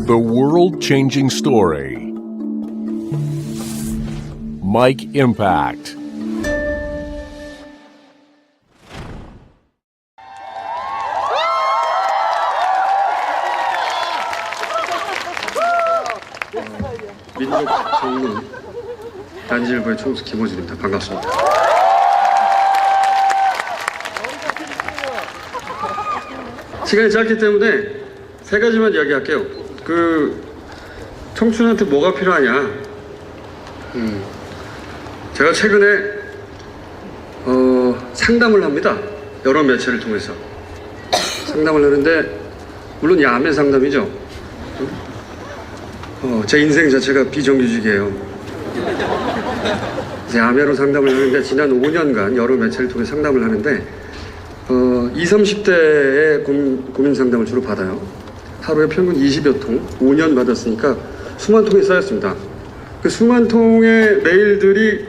The world-changing story. Mike Impact. 민족 정문 단지일보의 총수 김호준입니다. 반갑습니다. 시간이 짧기 때문에 세 가지만 이야기할게요. 청춘한테 뭐가 필요하냐? 제가 최근에 상담을 합니다. 여러 매체를 통해서 상담을 하는데, 물론 야매 상담이죠. 제 인생 자체가 비정규직이에요. 야매로 상담을 하는데, 지난 5년간 여러 매체를 통해 상담을 하는데 20, 30대의 고민 상담을 주로 받아요. 하루에 평균 20여 통, 5년 받았으니까 수만 통이 쌓였습니다. 그 수만 통의 메일들이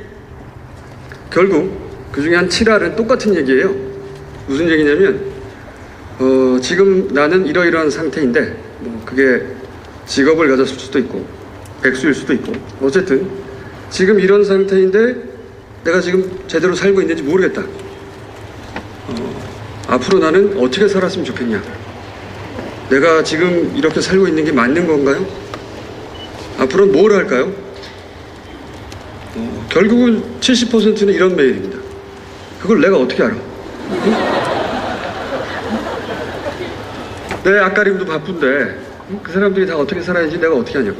결국 그 중에 한 7할은 똑같은 얘기예요. 무슨 얘기냐면 지금 나는 이러이러한 상태인데, 그게 직업을 가졌을 수도 있고 백수일 수도 있고, 어쨌든 지금 이런 상태인데 내가 지금 제대로 살고 있는지 모르겠다. 앞으로 나는 어떻게 살았으면 좋겠냐? 내가 지금 이렇게 살고 있는 게 맞는 건가요? 앞으로는 뭘 할까요? 결국은 70%는 이런 메일입니다. 그걸 내가 어떻게 알아? 내 앞가림도 바쁜데 그 사람들이 다 어떻게 살아야지 내가 어떻게 하냐고.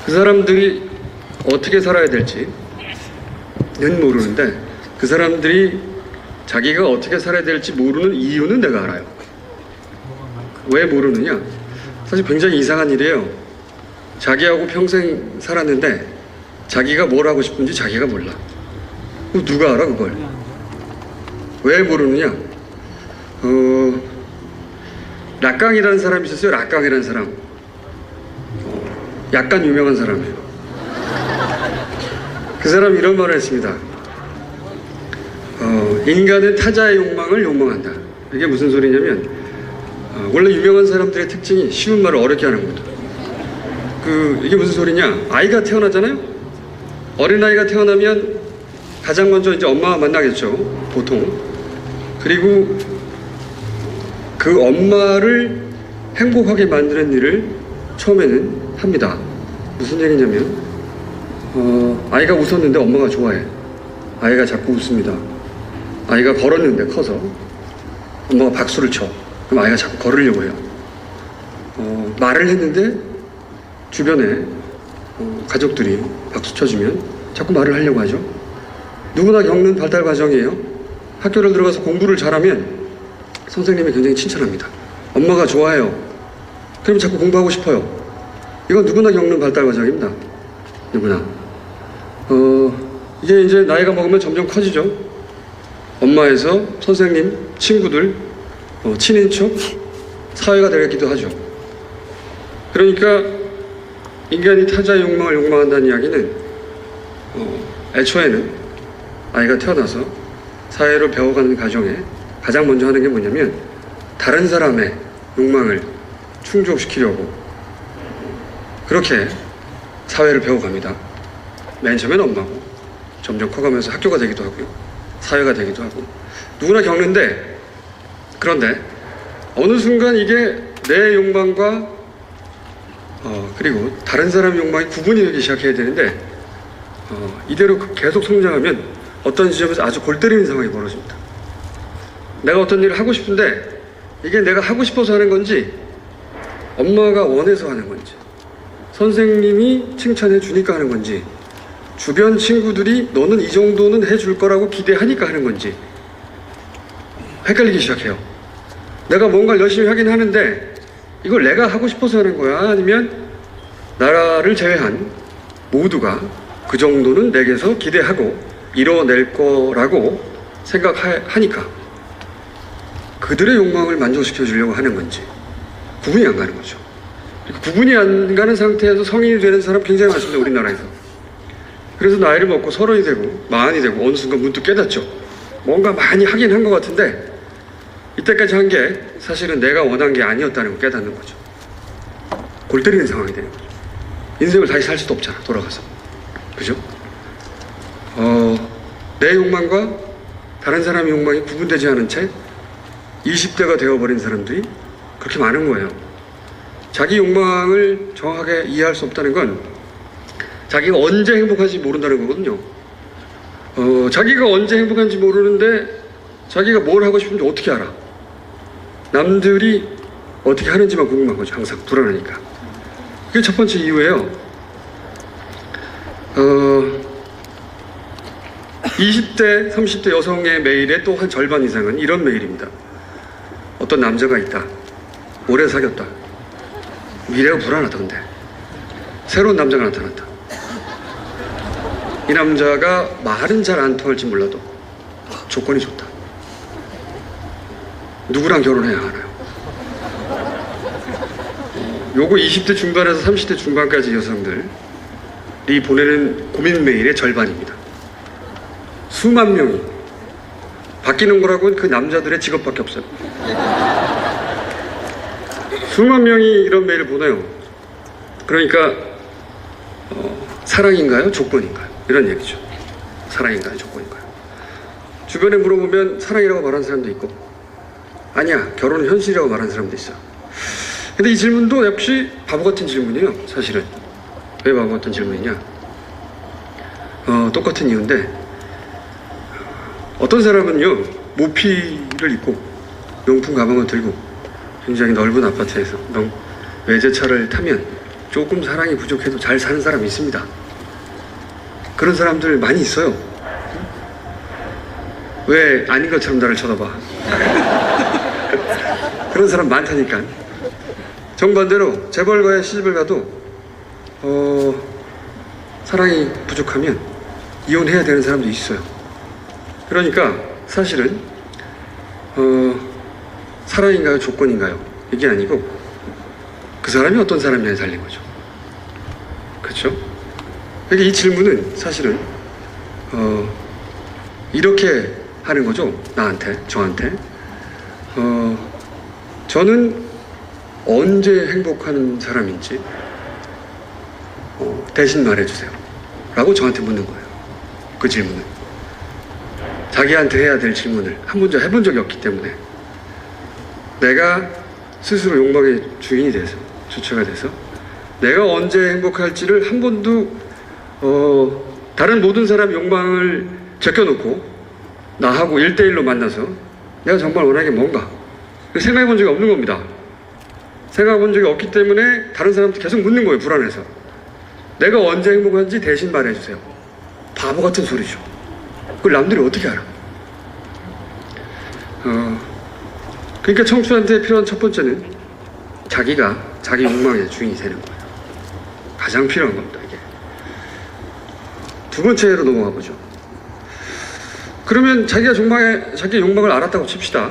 그 사람들이 어떻게 살아야 될지는 모르는데, 그 사람들이 자기가 어떻게 살아야 될지 모르는 이유는 내가 알아요. 왜 모르느냐? 사실 굉장히 이상한 일이에요. 자기하고 평생 살았는데 자기가 뭘 하고 싶은지 자기가 몰라. 누가 알아 그걸? 왜 모르느냐? 락강이라는 사람이 있었어요. 락강이라는 사람. 약간 유명한 사람이에요. 그 사람이 이런 말을 했습니다. 인간은 타자의 욕망을 욕망한다. 이게 무슨 소리냐면, 원래 유명한 사람들의 특징이 쉬운 말을 어렵게 하는 겁니다. 이게 무슨 소리냐? 아이가 태어나잖아요? 어린아이가 태어나면 가장 먼저 이제 엄마와 만나겠죠, 보통. 그리고 그 엄마를 행복하게 만드는 일을 처음에는 합니다. 무슨 얘기냐면, 아이가 웃었는데 엄마가 좋아해. 아이가 자꾸 웃습니다. 아이가 걸었는데 커서 엄마가 박수를 쳐. 그럼 아이가 자꾸 걸으려고 해요. 말을 했는데 주변에 가족들이 박수 쳐주면 자꾸 말을 하려고 하죠. 누구나 겪는 발달 과정이에요. 학교를 들어가서 공부를 잘하면 선생님이 굉장히 칭찬합니다. 엄마가 좋아해요. 그럼 자꾸 공부하고 싶어요. 이건 누구나 겪는 발달 과정입니다. 누구나. 이게 이제 나이가 먹으면 점점 커지죠. 엄마에서 선생님, 친구들, 친인척, 사회가 되기도 하죠. 그러니까 인간이 타자의 욕망을 욕망한다는 이야기는 애초에는 아이가 태어나서 사회를 배워가는 과정에 가장 먼저 하는 게 뭐냐면, 다른 사람의 욕망을 충족시키려고 그렇게 사회를 배워갑니다. 맨 처음엔 엄마고 점점 커가면서 학교가 되기도 하고요, 사회가 되기도 하고, 누구나 겪는데, 그런데 어느 순간 이게 내 욕망과 그리고 다른 사람의 욕망이 구분이 되기 시작해야 되는데, 이대로 계속 성장하면 어떤 지점에서 아주 골 때리는 상황이 벌어집니다. 내가 어떤 일을 하고 싶은데 이게 내가 하고 싶어서 하는 건지, 엄마가 원해서 하는 건지, 선생님이 칭찬해 주니까 하는 건지, 주변 친구들이 너는 이 정도는 해줄 거라고 기대하니까 하는 건지 헷갈리기 시작해요. 내가 뭔가를 열심히 하긴 하는데 이걸 내가 하고 싶어서 하는 거야, 아니면 나를 제외한 모두가 그 정도는 내게서 기대하고 이뤄낼 거라고 생각하니까 그들의 욕망을 만족시켜 주려고 하는 건지 구분이 안 가는 거죠. 구분이 안 가는 상태에서 성인이 되는 사람 굉장히 많습니다, 우리나라에서. 그래서 나이를 먹고 30이 되고 40이 되고 어느 순간 문득 깨닫죠. 뭔가 많이 하긴 한 것 같은데 이때까지 한 게 사실은 내가 원한 게 아니었다는 걸 깨닫는 거죠. 골 때리는 상황이 되는 거죠. 인생을 다시 살 수도 없잖아, 돌아가서. 그죠? 내 욕망과 다른 사람의 욕망이 구분되지 않은 채 20대가 되어버린 사람들이 그렇게 많은 거예요. 자기 욕망을 정확하게 이해할 수 없다는 건 자기가 언제 행복한지 모른다는 거거든요. 자기가 언제 행복한지 모르는데 자기가 뭘 하고 싶은지 어떻게 알아? 남들이 어떻게 하는지만 궁금한 거죠. 항상 불안하니까. 그게 첫 번째 이유예요. 20대, 30대 여성의 메일의 또 한 절반 이상은 이런 메일입니다. 어떤 남자가 있다. 오래 사귀었다. 미래가 불안하다 근데. 새로운 남자가 나타났다. 이 남자가 말은 잘 안 통할지 몰라도 조건이 좋다. 누구랑 결혼해야 하나요? 요거 20대 중반에서 30대 중반까지 여성들이 보내는 고민 메일의 절반입니다. 수만 명이 바뀌는 거라고는 그 남자들의 직업밖에 없어요. 수만 명이 이런 메일을 보내요. 그러니까 사랑인가요? 조건인가요? 이런 얘기죠. 사랑인가요? 조건인가요? 주변에 물어보면 사랑이라고 말하는 사람도 있고 아니야 결혼은 현실이라고 말하는 사람도 있어요. 근데 이 질문도 역시 바보 같은 질문이에요. 사실은. 왜 바보 같은 질문이냐? 똑같은 이유인데 어떤 사람은요 모피를 입고 명품 가방을 들고 굉장히 넓은 아파트에서 외제차를 타면 조금 사랑이 부족해도 잘 사는 사람이 있습니다. 그런 사람들 많이 있어요. 왜 아닌 것처럼 나를 쳐다봐? 그런 사람 많다니까. 정반대로 재벌가의 시집을 가도 사랑이 부족하면 이혼해야 되는 사람도 있어요. 그러니까 사실은 사랑인가요? 조건인가요? 이게 아니고 그 사람이 어떤 사람이냐에 달린 거죠. 그렇죠? 그러니까 이 질문은 사실은 이렇게 하는 거죠. 나한테, 저한테. 저는 언제 행복한 사람인지 대신 말해주세요. 라고 저한테 묻는 거예요. 그 질문은. 자기한테 해야 될 질문을 한 번도 해본 적이 없기 때문에 내가 스스로 욕망의 주인이 돼서 주체가 돼서 내가 언제 행복할지를 한 번도 다른 모든 사람의 욕망을 제껴놓고 나하고 1대1로 만나서 내가 정말 원하는 게 뭔가 생각해 본 적이 없는 겁니다. 생각해 본 적이 없기 때문에 다른 사람한테 계속 묻는 거예요. 불안해서. 내가 언제 행복한지 대신 말해주세요. 바보 같은 소리죠. 그걸 남들이 어떻게 알아? 그러니까 청춘한테 필요한 첫 번째는 자기가 자기 욕망의 주인이 되는 거예요. 가장 필요한 겁니다. 이게. 두 번째로 넘어가 보죠. 그러면 자기 욕망을 알았다고 칩시다.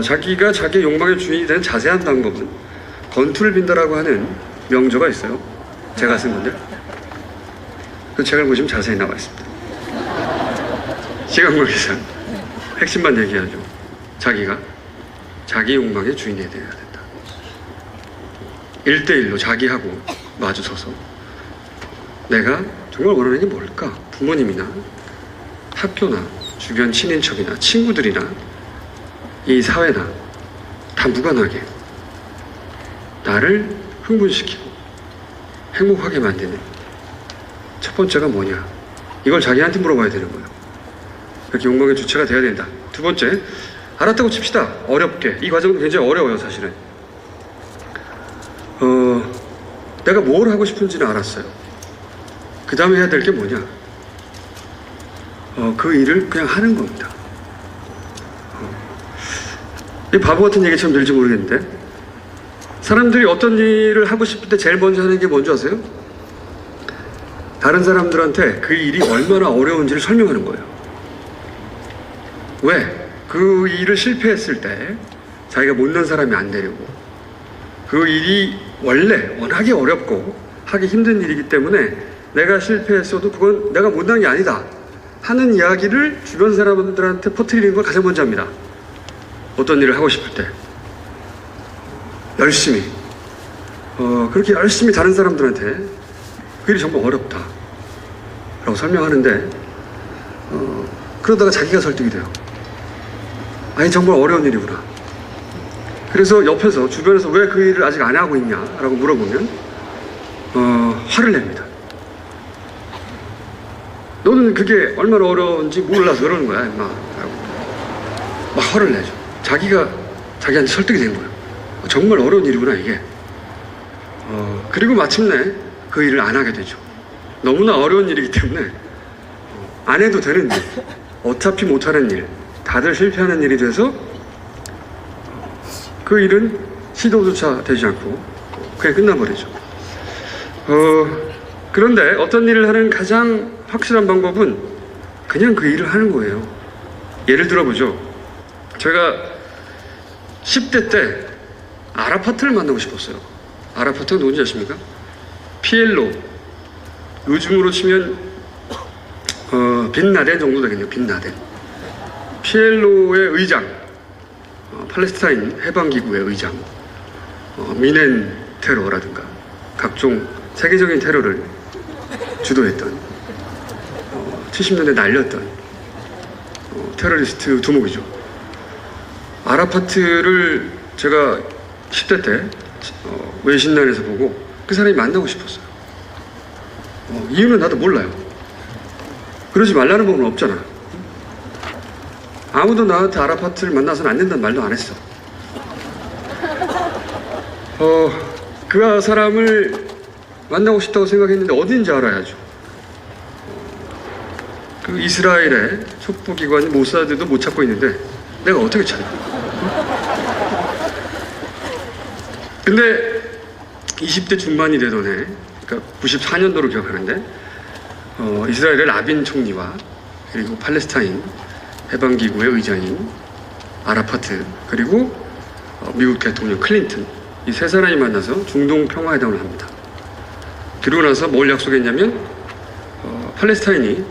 자기가 자기 욕망의 주인이 되는 자세한 방법은 건투를 빈다라고 하는 명저가 있어요. 제가 쓴 건데 그 책을 보시면 자세히 나와 있습니다. 시간 관계상 핵심만 얘기하죠. 자기가 자기 욕망의 주인이 되어야 된다. 1대1로 자기하고 마주서서 내가 정말 원하는 게 뭘까? 부모님이나 학교나 주변 친인척이나 친구들이나 이 사회나 다 무관하게 나를 흥분시키고 행복하게 만드는 첫 번째가 뭐냐? 이걸 자기한테 물어봐야 되는 거예요. 그렇게 욕망의 주체가 돼야 된다. 두 번째, 알았다고 칩시다. 어렵게. 이 과정도 굉장히 어려워요, 사실은. 내가 뭘 하고 싶은지는 알았어요. 그 다음에 해야 될 게 뭐냐? 그 일을 그냥 하는 겁니다. 이 바보 같은 얘기처럼 들릴지 모르겠는데 사람들이 어떤 일을 하고 싶을 때 제일 먼저 하는 게 뭔지 아세요? 다른 사람들한테 그 일이 얼마나 어려운지를 설명하는 거예요. 왜? 그 일을 실패했을 때 자기가 못난 사람이 안 되려고 그 일이 원래 워낙에 어렵고 하기 힘든 일이기 때문에 내가 실패했어도 그건 내가 못난 게 아니다 하는 이야기를 주변 사람들한테 퍼뜨리는 걸 가장 먼저 합니다. 어떤 일을 하고 싶을 때 열심히 그렇게 열심히 다른 사람들한테 그 일이 정말 어렵다 라고 설명하는데 그러다가 자기가 설득이 돼요. 아니 정말 어려운 일이구나. 그래서 옆에서 주변에서 왜 그 일을 아직 안 하고 있냐 라고 물어보면 화를 냅니다. 너는 그게 얼마나 어려운지 몰라서 그러는 거야 임마 라고 막 화를 내죠. 자기가 자기한테 설득이 된 거예요. 정말 어려운 일이구나 이게. 그리고 마침내 그 일을 안 하게 되죠. 너무나 어려운 일이기 때문에 안 해도 되는 일, 어차피 못하는 일, 다들 실패하는 일이 돼서 그 일은 시도조차 되지 않고 그냥 끝나버리죠. 그런데 어떤 일을 하는 가장 확실한 방법은 그냥 그 일을 하는 거예요. 예를 들어보죠. 제가 10대 때 아라파트를 만나고 싶었어요. 아라파트가 누군지 아십니까? 피엘로. 요즘으로 치면 빈라덴 정도 되겠네요. 빈라덴. 피엘로의 의장, 팔레스타인 해방기구의 의장, 미넨 테러라든가 각종 세계적인 테러를 주도했던 70년대 날렸던 테러리스트 두목이죠. 아라파트를 제가 10대 때 외신란에서 보고 그 사람이 만나고 싶었어요. 이유는 나도 몰라요. 그러지 말라는 법은 없잖아. 아무도 나한테 아라파트를 만나서는 안 된다는 말도 안 했어. 그 사람을 만나고 싶다고 생각했는데 어딘지 알아야죠. 그 이스라엘의 첩보기관 모사드도 못 찾고 있는데 내가 어떻게 찾아? 근데 20대 중반이 되던 해, 그러니까 94년도로 기억하는데 이스라엘의 라빈 총리와 그리고 팔레스타인 해방기구의 의장인 아라파트 그리고 미국 대통령 클린턴 이 세 사람이 만나서 중동 평화회담을 합니다. 그리고 나서 뭘 약속했냐면 팔레스타인이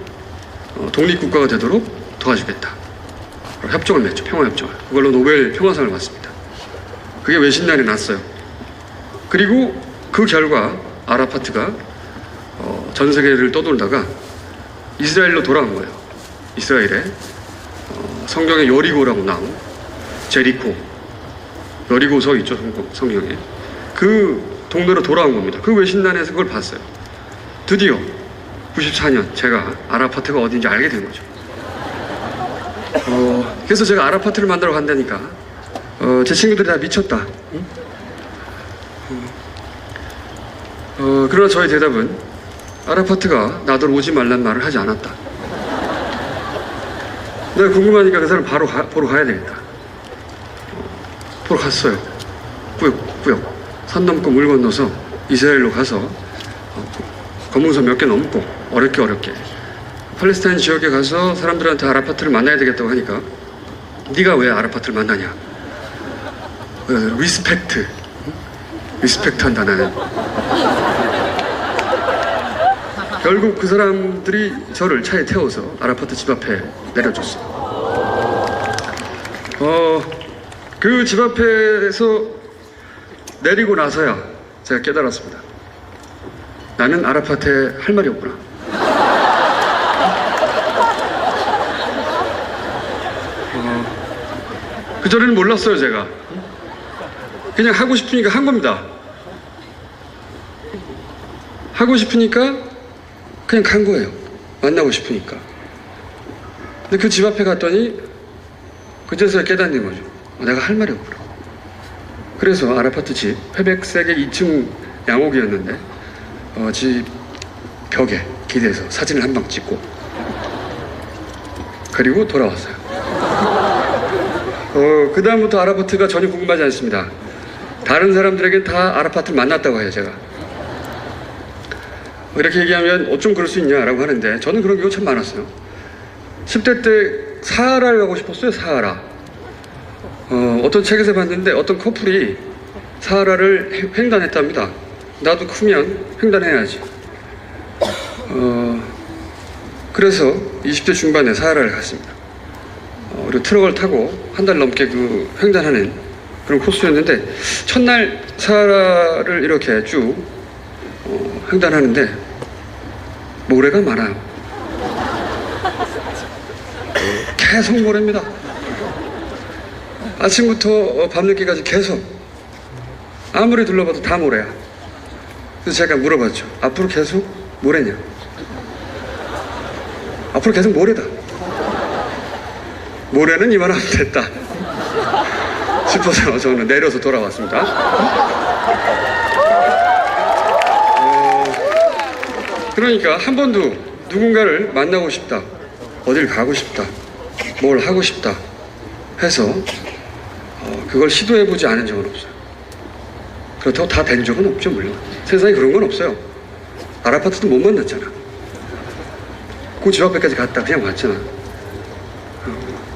독립국가가 되도록 도와주겠다. 협정을 맺죠. 평화협정을. 그걸로 노벨 평화상을 받습니다. 그게 외신란에 났어요. 그리고 그 결과 아라파트가 전 세계를 떠돌다가 이스라엘로 돌아온 거예요. 이스라엘에 성경에 여리고라고 나온 제리코 여리고서 있죠. 성경에. 그 동네로 돌아온 겁니다. 그 외신란에서 그걸 봤어요. 드디어 94년 제가 아라파트가 어딘지 알게 된 거죠. 그래서 제가 아라파트를 만나러 간다니까 제 친구들이 다 미쳤다. 그러나 저의 대답은 아라파트가 나더러 오지 말란 말을 하지 않았다. 내가 궁금하니까 그 사람 바로 보러 가야 되겠다. 보러 갔어요. 꾸역꾸역 산 넘고 물 건너서 이스라엘로 가서 검문소 몇 개 넘고 어렵게 팔레스타인 지역에 가서 사람들한테 아라파트를 만나야 되겠다고 하니까 네가 왜 아라파트를 만나냐? 리스펙트 한다 나는. 결국 그 사람들이 저를 차에 태워서 아라파트 집 앞에 내려줬어요. 그 집 앞에서 내리고 나서야 제가 깨달았습니다. 나는 아라파트에 할 말이 없구나. 그전에는 몰랐어요. 제가 그냥 하고 싶으니까 한 겁니다. 하고 싶으니까 그냥 간 거예요. 만나고 싶으니까. 근데 그 집 앞에 갔더니 그제서야 깨닫는 거죠. 내가 할 말이 없구나. 그래서 아라파트 집 회백색의 2층 양옥이었는데 집 벽에 기대서 사진을 한 방 찍고 그리고 돌아왔어요. 그 다음부터 아라파트가 전혀 궁금하지 않습니다. 다른 사람들에겐 다 아라파트를 만났다고 해요. 제가 이렇게 얘기하면 어쩜 그럴 수 있냐라고 하는데 저는 그런 경우 참 많았어요. 10대 때 사하라를 가고 싶었어요. 사하라. 어떤 책에서 봤는데 어떤 커플이 사하라를 횡단했답니다. 나도 크면 횡단해야지. 그래서 20대 중반에 사하라를 갔습니다. 그리고 트럭을 타고 한 달 넘게 그 횡단하는 그런 코스였는데 첫날 사하라를 이렇게 쭉 횡단하는데 모래가 많아요. 계속 모래입니다. 아침부터 밤늦게까지 계속 아무리 둘러봐도 다 모래야. 그래서 제가 물어봤죠. 앞으로 계속 모래냐? 앞으로 계속 모래다. 모래는 이만하면 됐다 싶어서 저는 내려서 돌아왔습니다. 그러니까 한 번도 누군가를 만나고 싶다, 어딜 가고 싶다, 뭘 하고 싶다 해서 그걸 시도해보지 않은 적은 없어요. 그렇다고 다 된 적은 없죠. 물론 세상에 그런 건 없어요. 아라파트도 못 만났잖아. 그 집 앞에까지 갔다 그냥 왔잖아.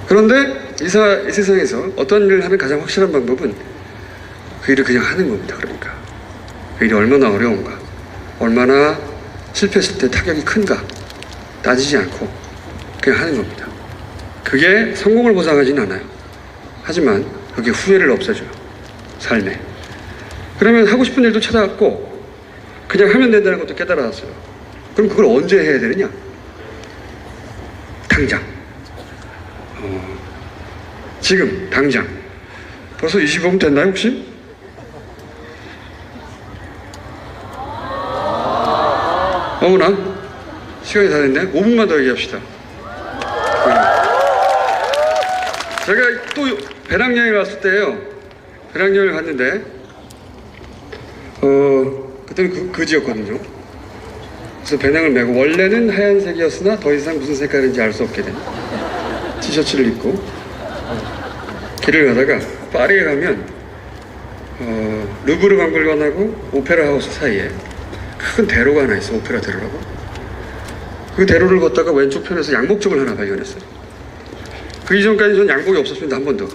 그런데 이 세상에서 어떤 일을 하는 가장 확실한 방법은 그 일을 그냥 하는 겁니다. 그러니까 그 일이 얼마나 어려운가, 얼마나 실패했을 때 타격이 큰가 따지지 않고 그냥 하는 겁니다. 그게 성공을 보장하지는 않아요. 하지만 그게 후회를 없애줘요. 삶에. 그러면 하고 싶은 일도 찾아갔고 그냥 하면 된다는 것도 깨달았어요. 그럼 그걸 언제 해야 되느냐? 당장. 지금 당장. 벌써 25분 됐나요 혹시? 어머나 시간이 다 됐네. 5분만 더 얘기합시다. 제가 또 배낭여행 갔을 때요, 배낭여행을 갔는데 그때는 그지였거든요. 그래서 배낭을 메고 원래는 하얀색이었으나 더 이상 무슨 색깔인지 알 수 없게 된 티셔츠를 입고 길을 가다가 파리에 가면 루브르 박물관하고 오페라 하우스 사이에 큰 대로가 하나 있어. 오페라 대로라고. 그 대로를 걷다가 왼쪽 편에서 양복점을 하나 발견했어요. 그 이전까지 전 양복이 없었습니다. 한 번도.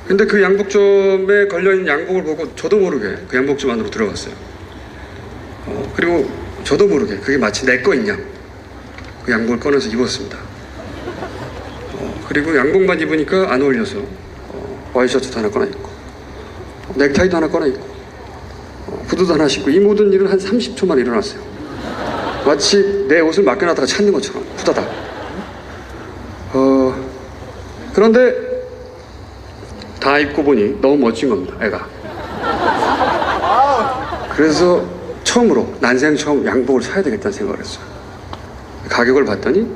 근데 그 양복점에 걸려있는 양복을 보고 저도 모르게 그 양복점 안으로 들어갔어요. 그리고 저도 모르게 그게 마치 내 거인 양 그 양복을 꺼내서 입었습니다. 그리고 양복만 입으니까 안 어울려서 와이셔츠도 하나 꺼내 입고 넥타이도 하나 꺼내 입고 구두도 하나 신고 이 모든 일은 한 30초만 일어났어요. 마치 내 옷을 맡겨놨다가 찾는 것처럼 후다닥. 그런데 다 입고 보니 너무 멋진 겁니다. 애가. 그래서 처음으로 난생 처음 양복을 사야 되겠다는 생각을 했어요. 가격을 봤더니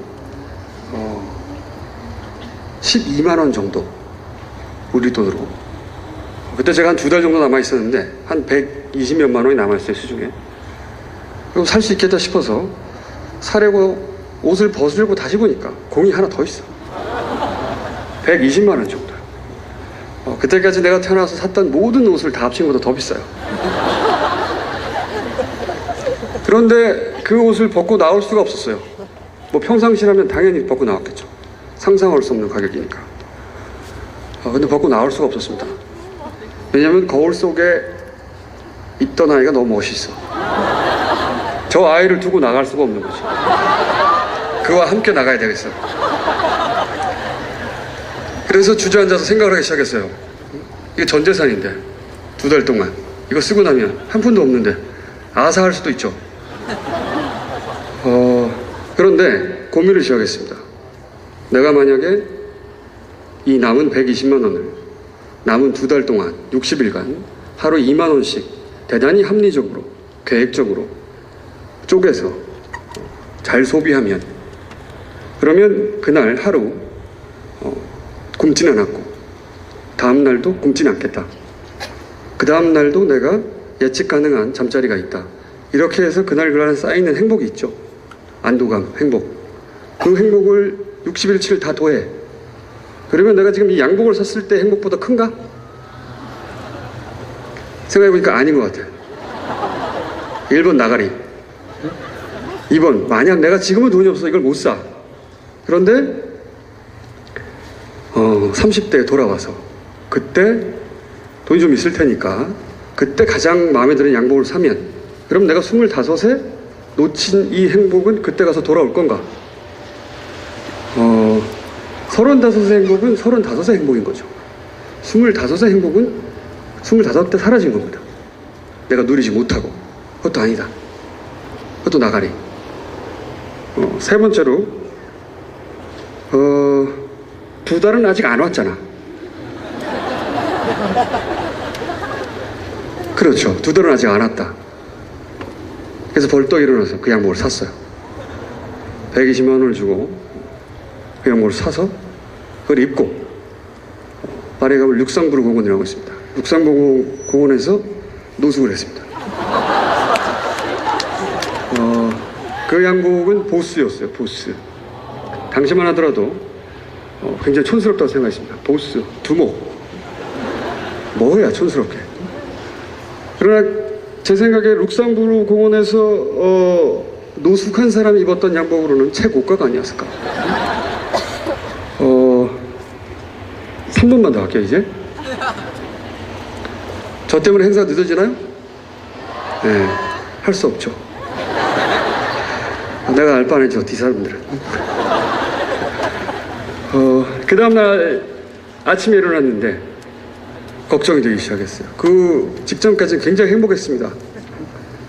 12만 원 정도 우리 돈으로. 그때 제가 한 2달 정도 남아 있었는데 한 120몇만 원이 남아있어요. 수중에. 그럼 살 수 있겠다 싶어서 사려고 옷을 벗으려고 다시 보니까 공이 하나 더 있어. 120만 원 정도. 그때까지 내가 태어나서 샀던 모든 옷을 다 합친 것보다 더 비싸요. 그런데 그 옷을 벗고 나올 수가 없었어요. 뭐 평상시라면 당연히 벗고 나왔겠죠. 상상할 수 없는 가격이니까. 근데 벗고 나올 수가 없었습니다. 왜냐면 거울 속에 있던 아이가 너무 멋있어. 저 아이를 두고 나갈 수가 없는 거지. 그와 함께 나가야 되겠어. 그래서 주저앉아서 생각을 하기 시작했어요. 이게 전 재산인데 2달 동안 이거 쓰고 나면 한 푼도 없는데 아사할 수도 있죠. 그런데 고민을 시작했습니다. 내가 만약에 이 남은 120만 원을 남은 2달 동안 60일간 하루 2만 원씩 대단히 합리적으로 계획적으로 쪼개서 잘 소비하면, 그러면 그날 하루 굶지는 않았고 다음 날도 굶지는 않겠다. 그 다음 날도 내가 예측 가능한 잠자리가 있다. 이렇게 해서 그날 쌓이는 행복이 있죠. 안도감, 행복. 그 행복을 60일치를 다 더해. 그러면 내가 지금 이 양복을 샀을 때 행복보다 큰가? 생각해보니까 아닌 것 같아요. 1번 나가리. 2번 만약 내가 지금은 돈이 없어 이걸 못 사. 그런데 30대에 돌아와서 그때 돈이 좀 있을 테니까 그때 가장 마음에 드는 양복을 사면, 그럼 내가 25에 놓친 이 행복은 그때 가서 돌아올 건가? 35의 행복은 35의 행복인 거죠. 25의 행복은 25때 사라진 겁니다. 내가 누리지 못하고. 그것도 아니다. 그것도 나가리. 세 번째로, 2달은 아직 안 왔잖아. 그렇죠. 2달은 아직 안 왔다. 그래서 벌떡 일어나서 그 양복을 샀어요. 120만 원을 주고 그 양복을 사서 그걸 입고 파리에 가면 룩상부르 공원이라고 있습니다. 룩상부르 공원에서 노숙을 했습니다. 그 양복은 보스였어요. 보스. 당시만 하더라도 굉장히 촌스럽다고 생각했습니다. 보스, 두목. 뭐야 촌스럽게. 그러나 제 생각에 룩상부르 공원에서 노숙한 사람이 입었던 양복으로는 최고가가 아니었을까. 3분만 더 할게요 이제. 저 때문에 행사 늦어지나요? 네, 할 수 없죠. 내가 알 바는 저 뒤사람들은. 그 다음날 아침에 일어났는데 걱정이 되기 시작했어요. 그 직전까지는 굉장히 행복했습니다.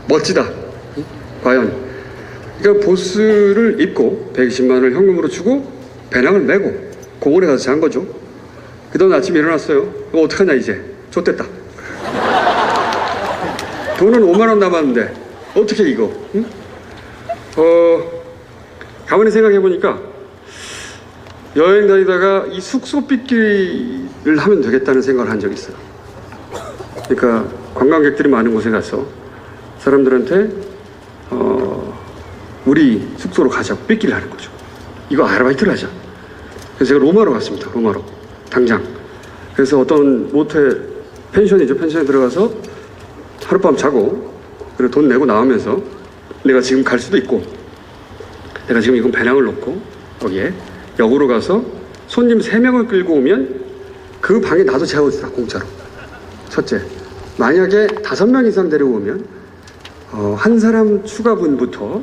멋지다. 과연. 그러니까 보스를 입고 120만 원을 현금으로 주고 배낭을 메고 공원에 가서 잔 거죠. 그 다음 아침에 일어났어요. 어떡하냐 이제. 좆됐다. 돈은 5만 원 남았는데 어떻게 이거. 응? 가만히 생각해 보니까 여행 다니다가 이 숙소 빚기를 하면 되겠다는 생각을 한 적이 있어요. 그러니까 관광객들이 많은 곳에 가서 사람들한테 우리 숙소로 가자고 빚기를 하는 거죠. 이거 아르바이트를 하자. 그래서 제가 로마로 갔습니다. 로마로 당장. 그래서 어떤 모텔 펜션이죠. 펜션에 들어가서 하룻밤 자고 그리고 돈 내고 나오면서 내가 지금 갈 수도 있고 내가 지금 이건 배낭을 놓고 거기에 역으로 가서 손님 3명을 끌고 오면 그 방에 나도 재워주라 공짜로. 첫째, 만약에 5명 이상 데려오면 한 사람 추가분부터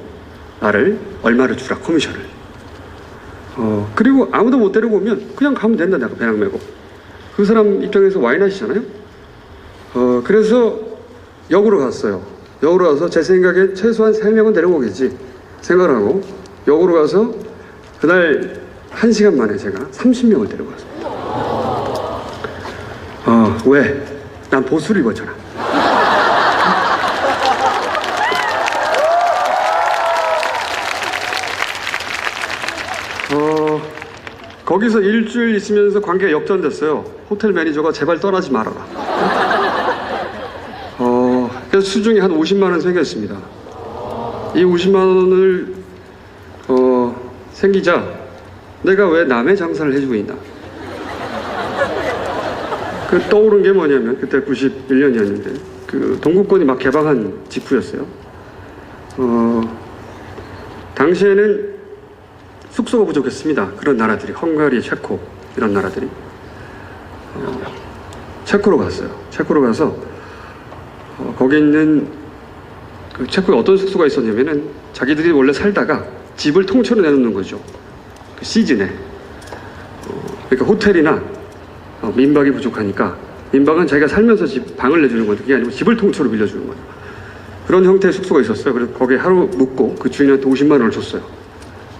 나를 얼마를 주라 커미션을. 그리고 아무도 못 데리고 오면 그냥 가면 된다. 내가 배낭 메고 그 사람 입장에서 와인하시잖아요. 그래서 역으로 갔어요. 역으로 가서 제 생각에 최소한 3명은 데려오겠지 생각을 하고 역으로 가서 그날 1시간 만에 제가 30명을 데려갔어요. 왜? 난 보수를 입었잖아. 거기서 일주일 있으면서 관계가 역전됐어요. 호텔 매니저가 제발 떠나지 말아라. 그래서 수중에 한 50만 원 생겼습니다. 이 50만 원을 생기자 내가 왜 남의 장사를 해주고 있나. 그 떠오른 게 뭐냐면 그때 91년이었는데 그 동구권이 막 개방한 직후였어요. 당시에는 숙소가 부족했습니다. 그런 나라들이 헝가리, 체코 이런 나라들이 체코로 갔어요. 체코로 가서 거기 있는 그 체코에 어떤 숙소가 있었냐면은 자기들이 원래 살다가 집을 통째로 내놓는 거죠. 그 시즌에. 그러니까 호텔이나 민박이 부족하니까 민박은 자기가 살면서 방을 내주는 건데 그게 아니고 집을 통째로 빌려주는 거예요. 그런 형태의 숙소가 있었어요. 그래서 거기에 하루 묵고 그 주인한테 50만 원을 줬어요.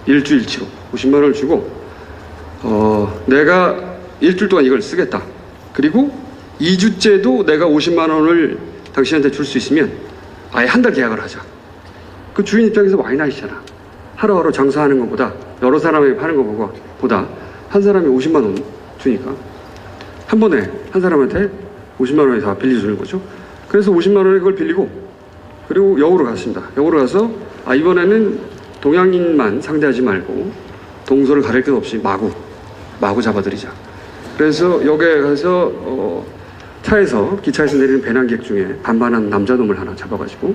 일주일치로 50만 원을 주고 내가 일주일 동안 이걸 쓰겠다. 그리고 2주째도 내가 50만 원을 당신한테 줄 수 있으면 아예 한 달 계약을 하자. 그 주인 입장에서 와인아이잖아. 하루하루 장사하는 것보다 여러 사람에게 파는 것보다 한 사람이 50만 원 주니까 한 번에 한 사람한테 50만 원을 다 빌려주는 거죠. 그래서 50만 원에 그걸 빌리고 그리고 역으로 갔습니다. 역으로 가서 이번에는 동양인만 상대하지 말고 동서를 가릴 것 없이 마구 잡아들이자. 그래서 역에 가서 차에서 기차에서 내리는 배낭객 중에 반반한 남자놈을 하나 잡아가지고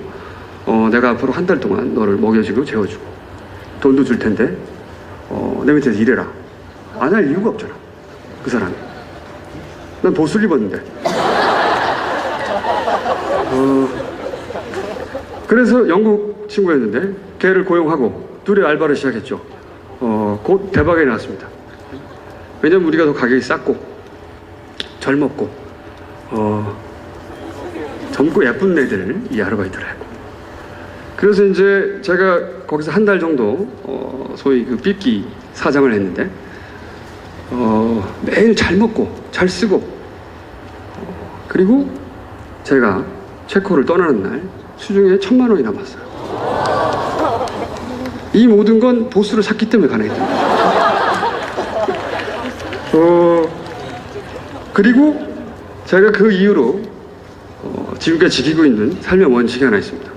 내가 앞으로 한 달 동안 너를 먹여주고 재워주고 돈도 줄 텐데 내 밑에서 일해라. 안 할 이유가 없잖아 그 사람이. 난 보수를 입었는데. 그래서 영국 친구였는데 걔를 고용하고 둘이 알바를 시작했죠. 곧 대박이 났습니다. 왜냐면 우리가 더 가격이 쌌고 젊었고 젊고 예쁜 애들 이 아르바이트를 했고, 그래서 이제 제가 거기서 한 달 정도 소위 그 삐끼 사장을 했는데 매일 잘 먹고 잘 쓰고 그리고 제가 체코를 떠나는 날 수중에 1,000만 원이 남았어요. 이 모든 건 보스를 샀기 때문에 가능했던 그리고 제가 그 이후로 지금까지 지키고 있는 삶의 원칙이 하나 있습니다.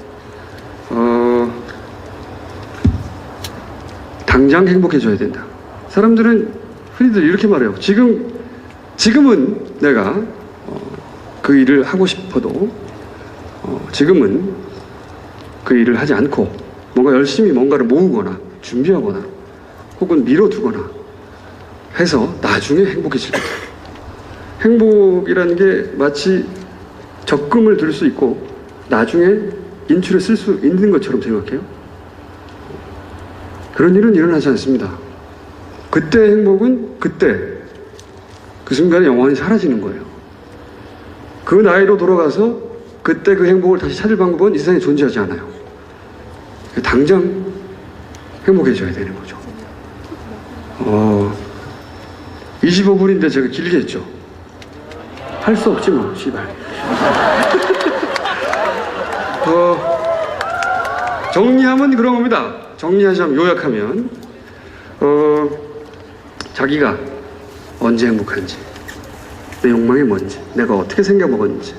당장 행복해져야 된다. 사람들은 흔히들 이렇게 말해요. 지금은 내가 그 일을 하고 싶어도 지금은 그 일을 하지 않고 뭔가 열심히 뭔가를 모으거나 준비하거나 혹은 미뤄두거나 해서 나중에 행복해질 거다. 행복이라는 게 마치 적금을 들 수 있고 나중에 인출에 쓸 수 있는 것처럼 생각해요. 그런 일은 일어나지 않습니다. 그때 행복은 그때 그 순간에 영원히 사라지는 거예요. 그 나이로 돌아가서 그때 그 행복을 다시 찾을 방법은 이 세상에 존재하지 않아요. 당장 행복해져야 되는 거죠. 25분인데 제가 길게 했죠. 할 수 없지 뭐, 씨발. 정리하면 그런 겁니다. 정리하자면, 요약하면 자기가 언제 행복한지, 내 욕망이 뭔지, 내가 어떻게 생겨먹었는지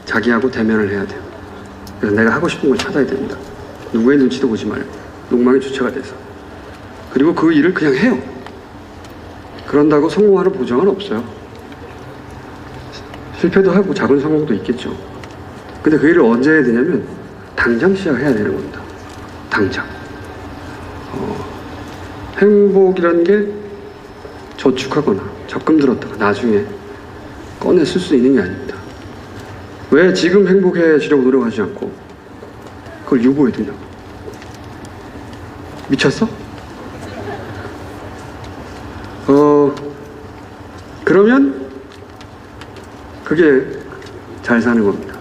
자기하고 대면을 해야 돼요. 그래서 내가 하고 싶은 걸 찾아야 됩니다. 누구의 눈치도 보지 말고 욕망의 주체가 돼서. 그리고 그 일을 그냥 해요. 그런다고 성공하는 보장은 없어요. 실패도 하고 작은 성공도 있겠죠. 근데 그 일을 언제 해야 되냐면 당장 시작해야 되는 겁니다. 당장. 행복이라는 게 저축하거나 적금 들었다가 나중에 꺼내 쓸 수 있는 게 아닙니다. 왜 지금 행복해지려고 노력하지 않고 그걸 유보해 두냐고. 미쳤어? 그러면 그게 잘 사는 겁니다.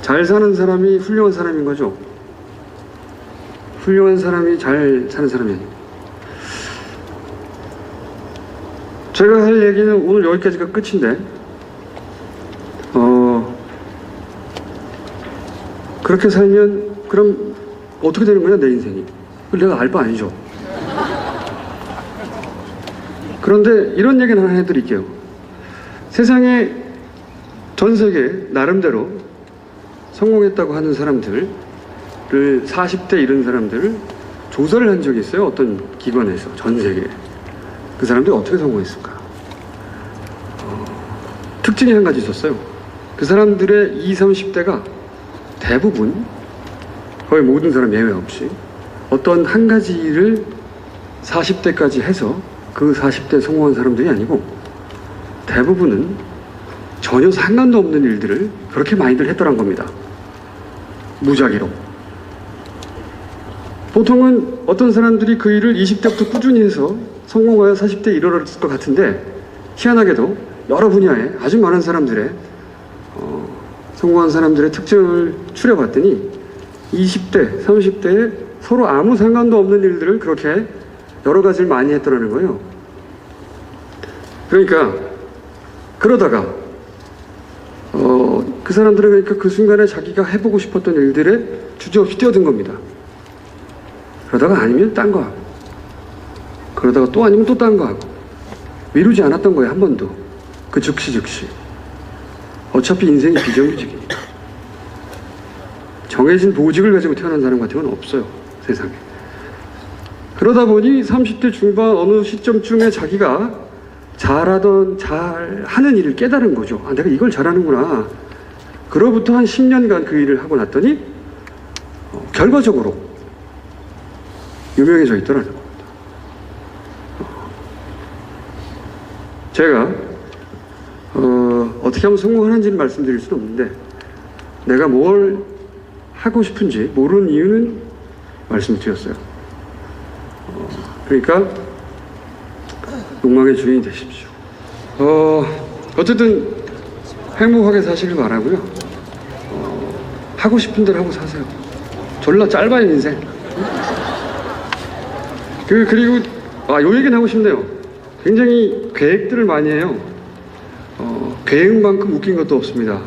잘 사는 사람이 훌륭한 사람인 거죠. 훌륭한 사람이 잘 사는 사람이 아니고. 제가 할 얘기는 오늘 여기까지가 끝인데 그렇게 살면 그럼 어떻게 되는 거냐 내 인생이. 그걸 내가 알 바 아니죠. 그런데 이런 얘기는 하나 해드릴게요. 세상에 전 세계 나름대로 성공했다고 하는 사람들을 40대 이런 사람들을 조사를 한 적이 있어요. 어떤 기관에서 전 세계에. 그 사람들이 어떻게 성공했을까? 특징이 한 가지 있었어요. 그 사람들의 20, 30대가 대부분 거의 모든 사람 예외 없이 어떤 한 가지 일을 40대까지 해서 그 40대 성공한 사람들이 아니고 대부분은 전혀 상관도 없는 일들을 그렇게 많이들 했더란 겁니다. 무작위로. 보통은 어떤 사람들이 그 일을 20대부터 꾸준히 해서 성공하여 40대에 이르렀을 것 같은데 희한하게도 여러 분야에 아주 많은 사람들의 성공한 사람들의 특징을 추려봤더니 20대, 30대에 서로 아무 상관도 없는 일들을 그렇게 여러 가지를 많이 했더라는 거예요. 그러니까 그러다가 그 사람들은 그러니까 그 순간에 자기가 해보고 싶었던 일들에 주저없이 뛰어든 겁니다. 그러다가 아니면 딴 거 하고 그러다가 또 아니면 또 딴 거 하고 미루지 않았던 거예요. 한 번도. 그 즉시 어차피 인생이 비정규직이니까 정해진 보직을 가지고 태어난 사람 같은 건 없어요. 세상에. 그러다 보니 30대 중반 어느 시점쯤에 자기가 잘하는 일을 깨달은 거죠. 아, 내가 이걸 잘하는구나. 그로부터 한 10년간 그 일을 하고 났더니 결과적으로 유명해져 있더라는 겁니다. 제가 어떻게 하면 성공하는지는 말씀드릴 수는 없는데 내가 뭘 하고 싶은지 모르는 이유는 말씀드렸어요. 그러니까 욕망의 주인이 되십시오. 어쨌든 행복하게 사시길 바라고요. 하고 싶은 대로 하고 사세요. 졸라 짧아요 인생. 그리고 요 얘기는 하고 싶네요. 굉장히 계획들을 많이 해요. 계획만큼 웃긴 것도 없습니다.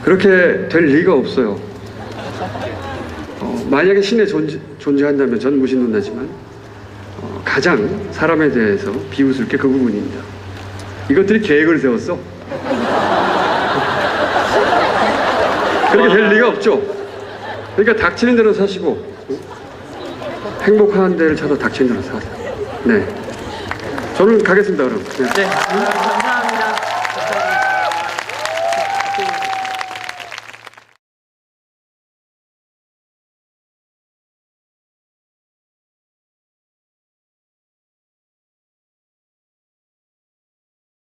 그렇게 될 리가 없어요. 만약에 신에 존재한다면 전 무신론자지만 가장 사람에 대해서 비웃을 게 그 부분입니다. 이것들이 계획을 세웠어. 그렇게 될 리가 없죠. 그러니까 닥치는 대로 사시고 행복한 데를 찾아 닥치는 대로 사세요. 네, 저는 가겠습니다 그럼. 네. 네. 감사합니다.